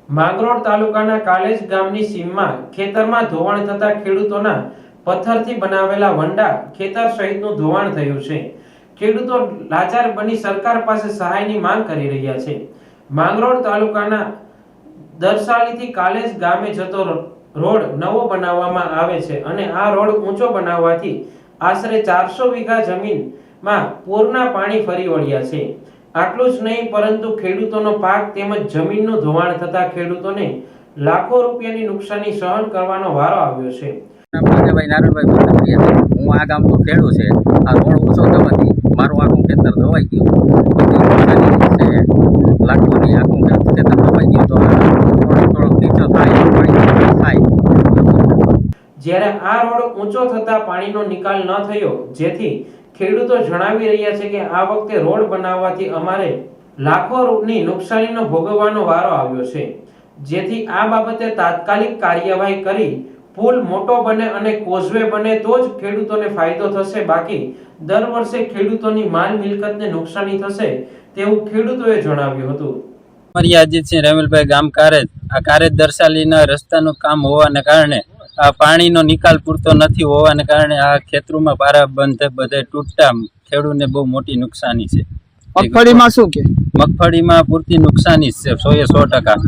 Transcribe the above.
માંગરોળ તાલુકાના કાલેજ ગામની સીમમાં ખેતરમાં ધોવાણ થતા ખેડૂતોના પથ્થરથી બનાવેલા વંડા ખેતર સહિતનું ધોવાણ થયું છે। ખેડૂતો લાચાર બની સરકાર પાસે સહાયની માંગ કરી રહ્યા છે। માંગરોળ તાલુકાના દરસાલીથી કાલેજ ગામે જતો રોડ નવો બનાવવામાં આવે છે અને આ રોડ ઊંચો બનાવવાથી આશરે 400 વીઘા જમીનમાં પૂરના પાણી ફરી વળ્યા છે। આટલું જ નહીં પરંતુ ખેડૂતોનો પાક તેમજ જમીનનું ધોવાણ થતા ખેડૂતોને લાખો રૂપિયાની નુકસાની સહન કરવાનો વારો આવ્યો છે। ભાઈ નારણભાઈ હું આ ગામનો ખેડૂત છે। આ રોડ ઊંચો થવાથી મારું આખું ખેતર ધોવાઈ ગયું છે। લાખોની આખું ખેતર ધોવાઈ ગયું તો થોડોક નીચો થાય। જ્યારે આ રોડ ઊંચો થતા પાણીનો નિકાલ ન થયો, જેથી ખેડૂતો જણાવી રહ્યા છે કે આ વખતે રોડ બનાવવાથી અમારે લાખોની નુકસાનીનો ભોગવવાનો વારો આવ્યો છે। જેથી આ બાબતે તાત્કાલિક કાર્યવાહી કરી પુલ મોટો બને અને કોઝવે બને તો જ ખેડૂતોને ફાયદો થશે, બાકી દર વર્ષે ખેડૂતોની માલ મિલકતને નુકસાની થશે તેવું ખેડૂતોએ જણાવ્યું હતું। અજીતસિંહ રેમલભાઈ ગામ કારેજ। આ કારેજ દરસાલીના રસ્તાનું કામ હોવાને કારણે આ પાણીનો નિકાલ પૂરતો નથી હોવાને કારણે આ ખેતરોમાં પારા બંધ બધે તૂટતા ખેડૂતને બહુ મોટી નુકસાની છે। મગફળીમાં શું કે મગફળીમાં પૂરતી નુકસાની છે 100%